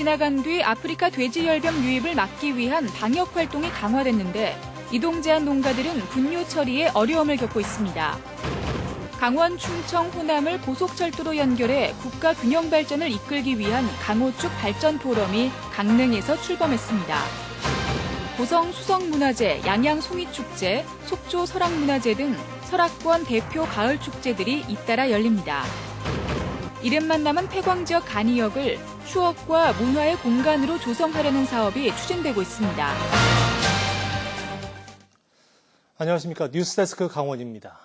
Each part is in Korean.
지나간 뒤 아프리카 돼지열병 유입을 막기 위한 방역 활동이 강화됐는데 이동 제한 농가들은 분뇨 처리에 어려움을 겪고 있습니다. 강원, 충청, 호남을 고속철도로 연결해 국가 균형 발전을 이끌기 위한 강호축 발전 포럼이 강릉에서 출범했습니다. 고성 수성문화제, 양양 송이축제, 속초 설악문화제 등 설악권 대표 가을 축제들이 잇따라 열립니다. 이름만 남은 폐광 지역 간이역을 추억과 문화의 공간으로 조성하려는 사업이 추진되고 있습니다. 안녕하십니까. 뉴스데스크 강원입니다.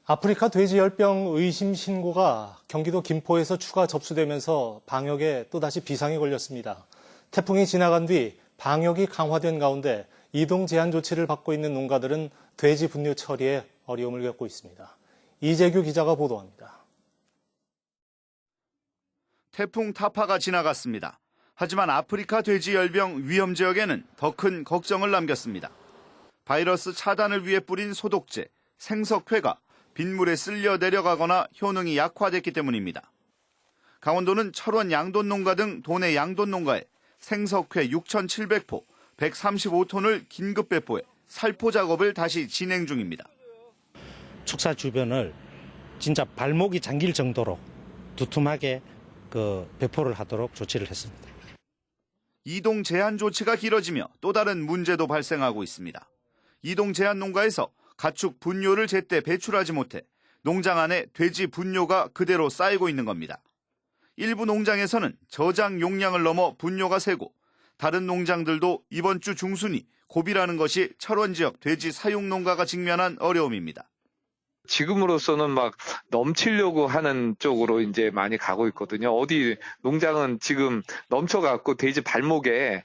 아프리카 돼지열병 의심 신고가 경기도 김포에서 추가 접수되면서 방역에 또다시 비상이 걸렸습니다. 태풍이 지나간 뒤 방역이 강화된 가운데 이동 제한 조치를 받고 있는 농가들은 돼지 분뇨 처리에 어려움을 겪고 있습니다. 이재규 기자가 보도합니다. 태풍 타파가 지나갔습니다. 하지만 아프리카 돼지열병 위험 지역에는 더 큰 걱정을 남겼습니다. 바이러스 차단을 위해 뿌린 소독제, 생석회가 빗물에 쓸려 내려가거나 효능이 약화됐기 때문입니다. 강원도는 철원 양돈 농가 등 도내 양돈 농가에 생석회 6,700포, 135톤을 긴급 배포해 살포 작업을 다시 진행 중입니다. 축사 주변을 진짜 발목이 잠길 정도로 두툼하게 배포를 하도록 조치를 했습니다. 이동 제한 조치가 길어지며 또 다른 문제도 발생하고 있습니다. 이동 제한 농가에서 가축 분뇨를 제때 배출하지 못해 농장 안에 돼지 분뇨가 그대로 쌓이고 있는 겁니다. 일부 농장에서는 저장 용량을 넘어 분뇨가 새고 다른 농장들도 이번 주 중순이 고비라는 것이 철원 지역 돼지 사육 농가가 직면한 어려움입니다. 지금으로서는 막 넘치려고 하는 쪽으로 이제 많이 가고 있거든요. 어디 농장은 지금 넘쳐갖고 돼지 발목에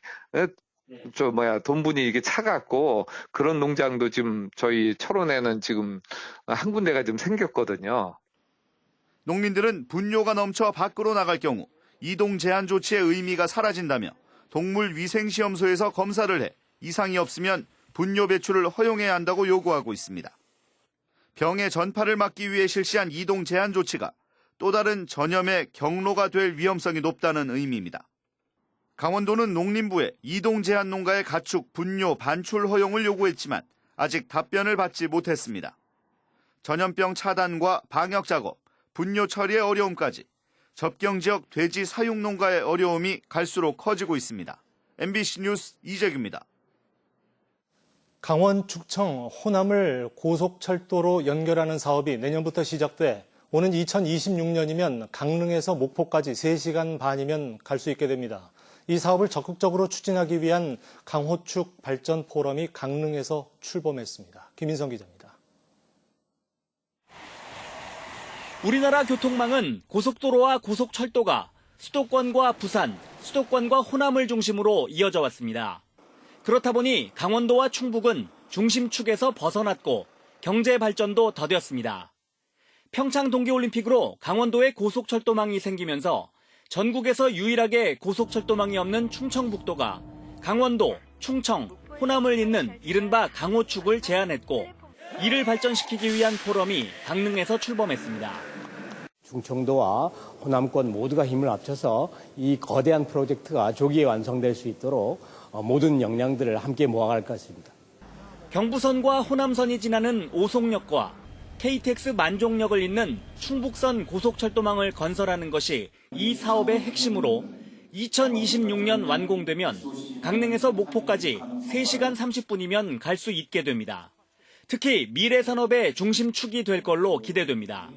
돈분이 이게 차갖고 그런 농장도 지금 저희 철원에는 지금 한 군데가 좀 생겼거든요. 농민들은 분뇨가 넘쳐 밖으로 나갈 경우 이동 제한 조치의 의미가 사라진다며 동물위생시험소에서 검사를 해 이상이 없으면 분뇨 배출을 허용해야 한다고 요구하고 있습니다. 병의 전파를 막기 위해 실시한 이동 제한 조치가 또 다른 전염의 경로가 될 위험성이 높다는 의미입니다. 강원도는 농림부에 이동 제한 농가의 가축 분뇨 반출 허용을 요구했지만 아직 답변을 받지 못했습니다. 전염병 차단과 방역 작업, 분뇨 처리의 어려움까지 접경 지역 돼지 사육 농가의 어려움이 갈수록 커지고 있습니다. MBC 뉴스 이재규입니다. 강원, 충청, 호남을 고속철도로 연결하는 사업이 내년부터 시작돼 오는 2026년이면 강릉에서 목포까지 3시간 반이면 갈 수 있게 됩니다. 이 사업을 적극적으로 추진하기 위한 강호축 발전 포럼이 강릉에서 출범했습니다. 김인성 기자입니다. 우리나라 교통망은 고속도로와 고속철도가 수도권과 부산, 수도권과 호남을 중심으로 이어져 왔습니다. 그렇다 보니 강원도와 충북은 중심축에서 벗어났고 경제 발전도 더뎠습니다. 평창 동계올림픽으로 강원도에 고속철도망이 생기면서 전국에서 유일하게 고속철도망이 없는 충청북도가 강원도, 충청, 호남을 잇는 이른바 강호축을 제안했고 이를 발전시키기 위한 포럼이 강릉에서 출범했습니다. 충청도와 호남권 모두가 힘을 합쳐서 이 거대한 프로젝트가 조기에 완성될 수 있도록 모든 역량들을 함께 모아갈 것입니다. 경부선과 호남선이 지나는 오송역과 KTX 만종역을 잇는 충북선 고속철도망을 건설하는 것이 이 사업의 핵심으로 2026년 완공되면 강릉에서 목포까지 3시간 30분이면 갈 수 있게 됩니다. 특히 미래 산업의 중심축이 될 걸로 기대됩니다.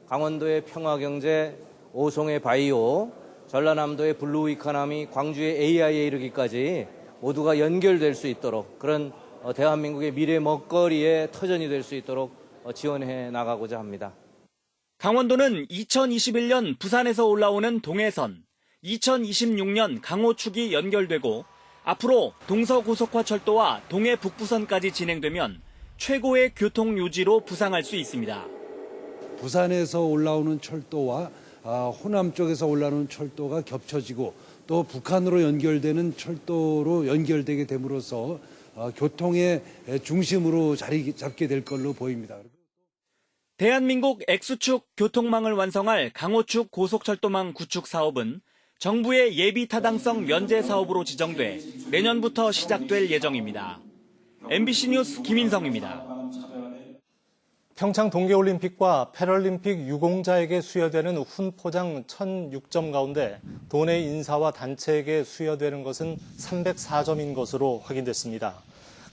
강원도의 평화경제, 오송의 바이오, 전라남도의 블루 이코노미, 광주의 AI에 이르기까지 모두가 연결될 수 있도록 그런 대한민국의 미래 먹거리의 터전이 될 수 있도록 지원해 나가고자 합니다. 강원도는 2021년 부산에서 올라오는 동해선, 2026년 강호축이 연결되고 앞으로 동서고속화철도와 동해 북부선까지 진행되면 최고의 교통 요지로 부상할 수 있습니다. 부산에서 올라오는 철도와 호남 쪽에서 올라오는 철도가 겹쳐지고 또 북한으로 연결되는 철도로 연결되게 됨으로써 교통의 중심으로 자리 잡게 될 걸로 보입니다. 대한민국 X축 교통망을 완성할 강호축 고속철도망 구축 사업은 정부의 예비 타당성 면제 사업으로 지정돼 내년부터 시작될 예정입니다. MBC 뉴스 김인성입니다. 평창 동계올림픽과 패럴림픽 유공자에게 수여되는 훈포장 1,006점 가운데 도내 인사와 단체에게 수여되는 것은 304점인 것으로 확인됐습니다.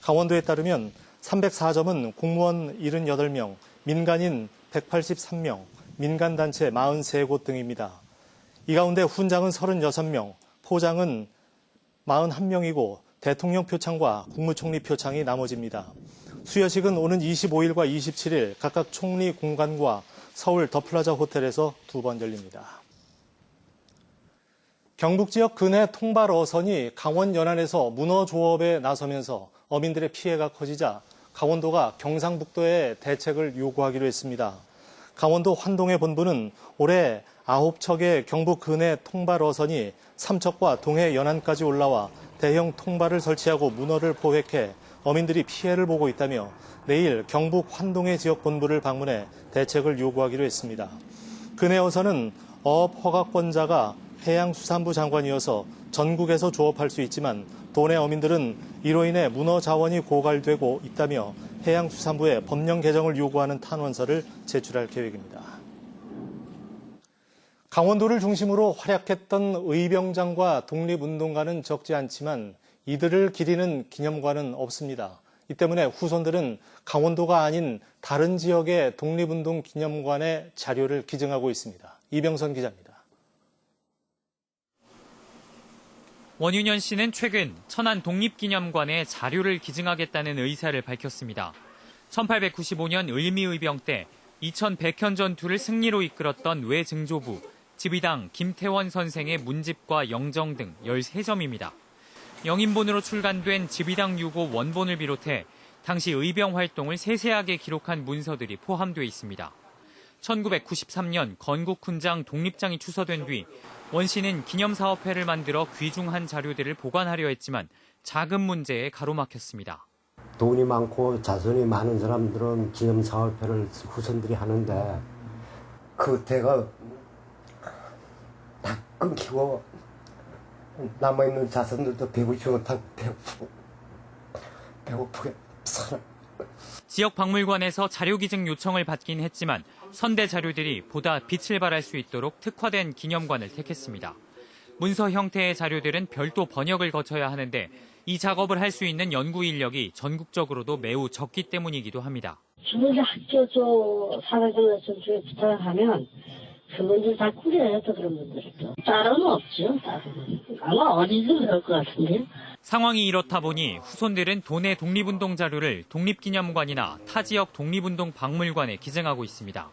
강원도에 따르면 304점은 공무원 78명, 민간인 183명, 민간단체 43곳 등입니다. 이 가운데 훈장은 36명, 포장은 41명이고 대통령 표창과 국무총리 표창이 나머집니다. 수여식은 오는 25일과 27일 각각 총리 공관과 서울 더플라자 호텔에서 2번 열립니다. 경북 지역 근해 통발 어선이 강원 연안에서 문어 조업에 나서면서 어민들의 피해가 커지자 강원도가 경상북도에 대책을 요구하기로 했습니다. 강원도 환동의 본부는 올해 9척의 경북 근해 통발 어선이 삼척과 동해 연안까지 올라와 대형 통발을 설치하고 문어를 포획해 어민들이 피해를 보고 있다며 내일 경북 환동의 지역 본부를 방문해 대책을 요구하기로 했습니다. 근해 어선은 어업 허가권자가 해양수산부 장관이어서 전국에서 조업할 수 있지만 도내 어민들은 이로 인해 문어 자원이 고갈되고 있다며 해양수산부에 법령 개정을 요구하는 탄원서를 제출할 계획입니다. 강원도를 중심으로 활약했던 의병장과 독립운동가는 적지 않지만 이들을 기리는 기념관은 없습니다. 이 때문에 후손들은 강원도가 아닌 다른 지역의 독립운동 기념관의 자료를 기증하고 있습니다. 이병선 기자입니다. 원윤현 씨는 최근 천안 독립기념관에 자료를 기증하겠다는 의사를 밝혔습니다. 1895년 을미의병 때 2100현 전투를 승리로 이끌었던 외증조부, 지휘당 김태원 선생의 문집과 영정 등 13점입니다. 영인본으로 출간된 지휘당 6호 원본을 비롯해 당시 의병 활동을 세세하게 기록한 문서들이 포함되어 있습니다. 1993년 건국훈장 독립장이 추서된 뒤 원 씨는 기념사업회를 만들어 귀중한 자료들을 보관하려 했지만 자금 문제에 가로막혔습니다. 돈이 많고 자손이 많은 사람들은 기념사업회를 후손들이 하는데 그때가 다 끊기고 남아있는 자손들도 배우지 못하고 배고프게 살아. 지역 박물관에서 자료 기증 요청을 받긴 했지만 선대 자료들이 보다 빛을 발할 수 있도록 특화된 기념관을 택했습니다. 문서 형태의 자료들은 별도 번역을 거쳐야 하는데 이 작업을 할 수 있는 연구 인력이 전국적으로도 매우 적기 때문이기도 합니다. 주민들 학교 쪽 사회공헌 쪽에 부탁하면 그분들 다 꾸려요, 또 그런 분들이 또. 따로는 없죠, 따로는. 아마 어디든 그럴 것 같은데요. 상황이 이렇다 보니 후손들은 도내 독립운동 자료를 독립기념관이나 타 지역 독립운동 박물관에 기증하고 있습니다.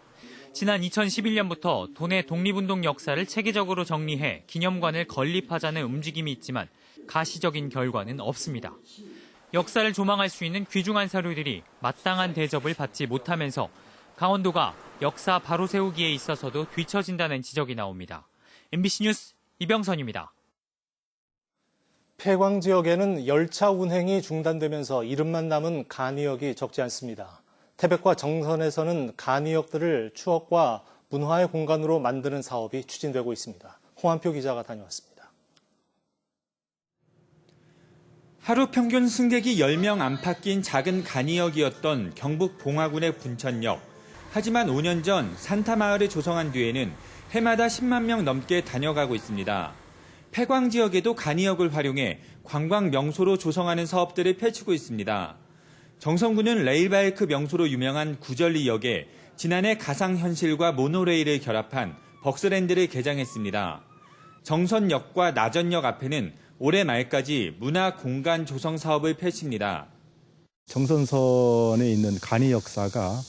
지난 2011년부터 도내 독립운동 역사를 체계적으로 정리해 기념관을 건립하자는 움직임이 있지만 가시적인 결과는 없습니다. 역사를 조망할 수 있는 귀중한 사료들이 마땅한 대접을 받지 못하면서 강원도가 역사 바로 세우기에 있어서도 뒤처진다는 지적이 나옵니다. MBC 뉴스 이병선입니다. 폐광 지역에는 열차 운행이 중단되면서 이름만 남은 간이역이 적지 않습니다. 태백과 정선에서는 간이역들을 추억과 문화의 공간으로 만드는 사업이 추진되고 있습니다. 홍한표 기자가 다녀왔습니다. 하루 평균 승객이 10명 안팎인 작은 간이역이었던 경북 봉화군의 분천역. 하지만 5년 전 산타마을을 조성한 뒤에는 해마다 10만 명 넘게 다녀가고 있습니다. 폐광 지역에도 간이역을 활용해 관광 명소로 조성하는 사업들을 펼치고 있습니다. 정선군은 레일바이크 명소로 유명한 구절리역에 지난해 가상현실과 모노레일을 결합한 벅스랜드를 개장했습니다. 정선역과 나전역 앞에는 올해 말까지 문화 공간 조성 사업을 펼칩니다. 정선선에 있는 간이 역사가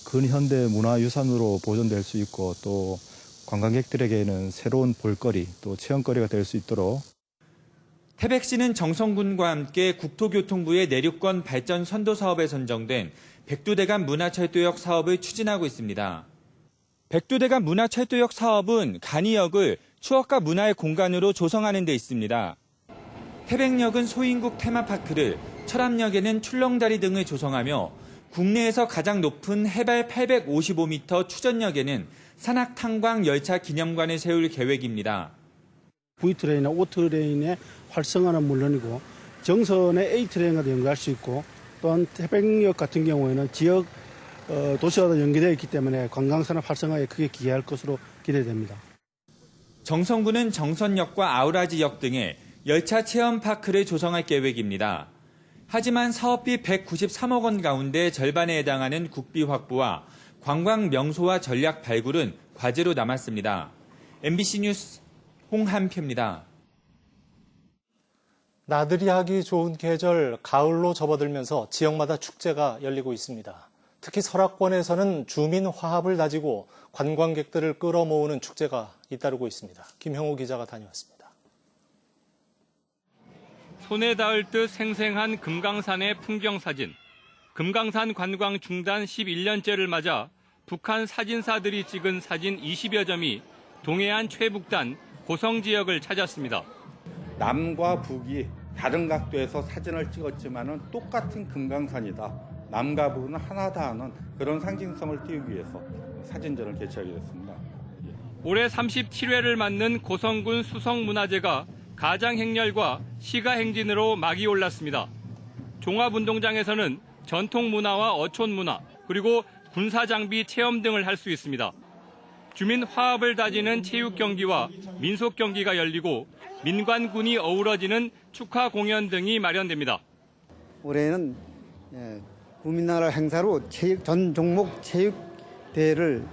근현대 문화유산으로 보존될 수 있고 또 관광객들에게는 새로운 볼거리 또 체험거리가 될 수 있도록 태백시는 정선군과 함께 국토교통부의 내륙권 발전 선도 사업에 선정된 백두대간 문화철도역 사업을 추진하고 있습니다. 백두대간 문화철도역 사업은 간이역을 추억과 문화의 공간으로 조성하는 데 있습니다. 태백역은 소인국 테마파크를, 철암역에는 출렁다리 등을 조성하며 국내에서 가장 높은 해발 855m 추전역에는 산악탄광 열차 기념관을 세울 계획입니다. V트레인이나 O트레인의 활성화는 물론이고 정선의 A트레인과도 연결할 수 있고 또한 태백역 같은 경우에는 지역 도시와도 연계되어 있기 때문에 관광산업 활성화에 크게 기여할 것으로 기대됩니다. 정선구는 정선역과 아우라지역 등에 열차 체험파크를 조성할 계획입니다. 하지만 사업비 193억 원 가운데 절반에 해당하는 국비 확보와 관광 명소와 전략 발굴은 과제로 남았습니다. MBC 뉴스 홍한표입니다. 나들이 하기 좋은 계절 가을로 접어들면서 지역마다 축제가 열리고 있습니다. 특히 설악권에서는 주민 화합을 다지고 관광객들을 끌어모으는 축제가 잇따르고 있습니다. 김형우 기자가 다녀왔습니다. 손에 닿을 듯 생생한 금강산의 풍경사진. 금강산 관광 중단 11년째를 맞아 북한 사진사들이 찍은 사진 20여 점이 동해안 최북단 고성 지역을 찾았습니다. 남과 북이 다른 각도에서 사진을 찍었지만은 똑같은 금강산이다. 남과 북은 하나다 하는 그런 상징성을 띄우기 위해서 사진전을 개최하게 됐습니다. 올해 37회를 맞는 고성군 수성문화제가 가장행렬과 시가행진으로 막이 올랐습니다. 종합운동장에서는 전통문화와 어촌문화 그리고 군사장비 체험 등을 할 수 있습니다. 주민 화합을 다지는 체육경기와 민속경기가 열리고 민관군이 어우러지는 축하 공연 등이 마련됩니다. 올해는 국민나라 행사로 전 종목 체육대회를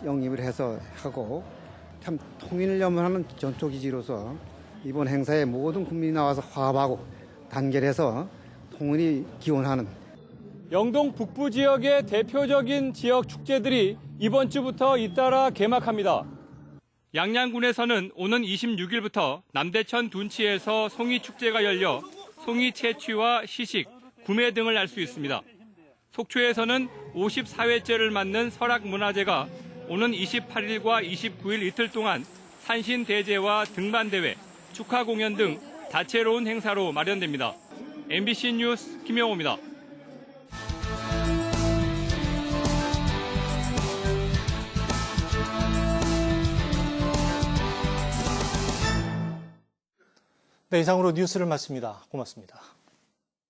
영입을 해서 하고 참 통일을 염원하는 전초기지로서 이번 행사에 모든 국민이 나와서 화합하고 단결해서 통일이 기원하는 영동 북부 지역의 대표적인 지역 축제들이 이번 주부터 잇따라 개막합니다. 양양군에서는 오는 26일부터 남대천 둔치에서 송이축제가 열려 송이 채취와 시식, 구매 등을 할 수 있습니다. 속초에서는 54회째를 맞는 설악문화제가 오는 28일과 29일 이틀 동안 산신대제와 등반대회, 축하 공연 등 다채로운 행사로 마련됩니다. MBC 뉴스 김영호입니다. 네, 이상으로 뉴스를 마칩니다. 고맙습니다.